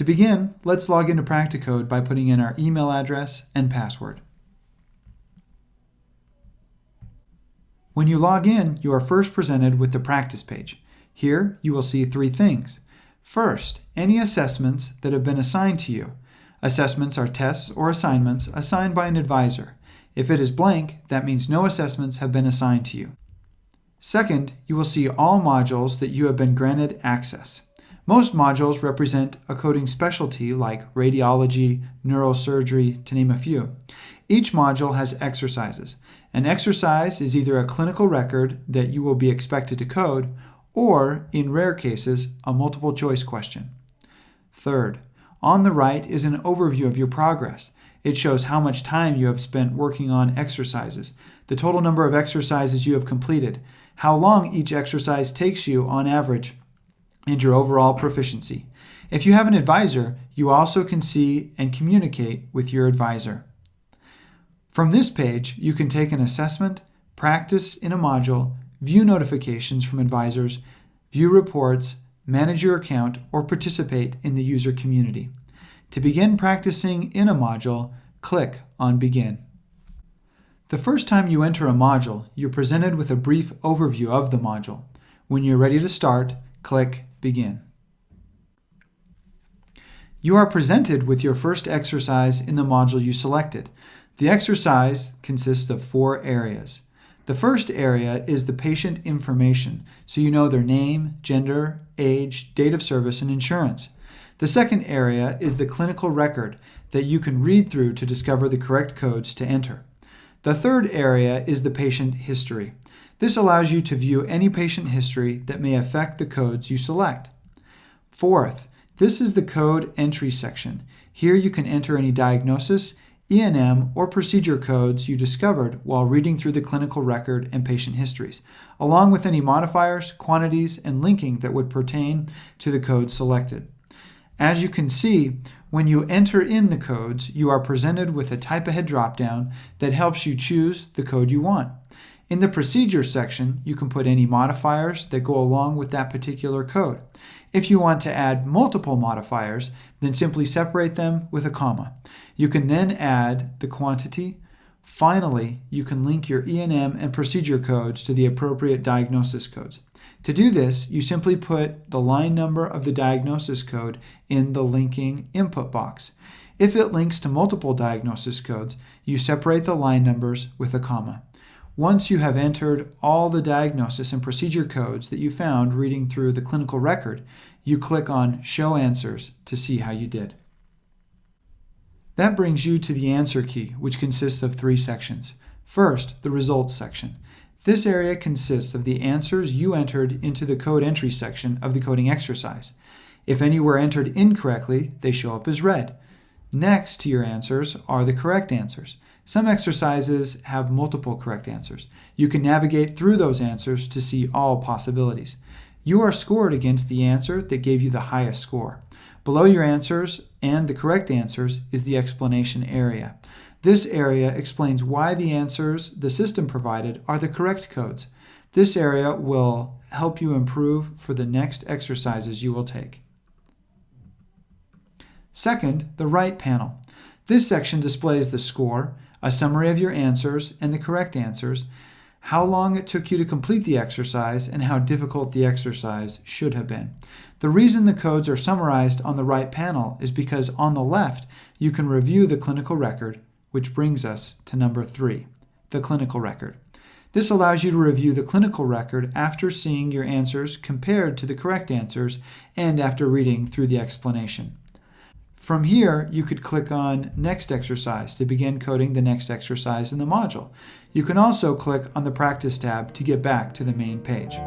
To begin, let's log into Practicode by putting in our email address and password. When you log in, you are first presented with the practice page. Here, you will see three things. First, any assessments that have been assigned to you. Assessments are tests or assignments assigned by an advisor. If it is blank, that means no assessments have been assigned to you. Second, you will see all modules that you have been granted access. Most modules represent a coding specialty like radiology, neurosurgery, to name a few. Each module has exercises. An exercise is either a clinical record that you will be expected to code, or, in rare cases, a multiple choice question. Third, on the right is an overview of your progress. It shows how much time you have spent working on exercises, the total number of exercises you have completed, how long each exercise takes you on average, and your overall proficiency. If you have an advisor, you also can see and communicate with your advisor. From this page, you can take an assessment, practice in a module, view notifications from advisors, view reports, manage your account, or participate in the user community. To begin practicing in a module, click on Begin. The first time you enter a module, you're presented with a brief overview of the module. When you're ready to start, click Begin. You are presented with your first exercise in the module you selected. The exercise consists of 4 areas. The first area is the patient information, so you know their name, gender, age, date of service, and insurance. The second area is the clinical record that you can read through to discover the correct codes to enter. The third area is the patient history. This allows you to view any patient history that may affect the codes you select. Fourth, this is the code entry section. Here you can enter any diagnosis, E&M, or procedure codes you discovered while reading through the clinical record and patient histories, along with any modifiers, quantities, and linking that would pertain to the code selected. As you can see, when you enter in the codes, you are presented with a type ahead dropdown that helps you choose the code you want. In the procedure section, you can put any modifiers that go along with that particular code. If you want to add multiple modifiers, then simply separate them with a comma. You can then add the quantity. Finally, you can link your E&M and procedure codes to the appropriate diagnosis codes. To do this, you simply put the line number of the diagnosis code in the linking input box. If it links to multiple diagnosis codes, you separate the line numbers with a comma. Once you have entered all the diagnosis and procedure codes that you found reading through the clinical record, you click on Show Answers to see how you did. That brings you to the answer key, which consists of 3 sections. First, the results section. This area consists of the answers you entered into the code entry section of the coding exercise. If any were entered incorrectly, they show up as red. Next to your answers are the correct answers. Some exercises have multiple correct answers. You can navigate through those answers to see all possibilities. You are scored against the answer that gave you the highest score. Below your answers and the correct answers is the explanation area. This area explains why the answers the system provided are the correct codes. This area will help you improve for the next exercises you will take. Second, the right panel. This section displays the score, a summary of your answers and the correct answers, how long it took you to complete the exercise, and how difficult the exercise should have been. The reason the codes are summarized on the right panel is because on the left you can review the clinical record, which brings us to number 3, the clinical record. This allows you to review the clinical record after seeing your answers compared to the correct answers and after reading through the explanation. From here, you could click on Next Exercise to begin coding the next exercise in the module. You can also click on the Practice tab to get back to the main page.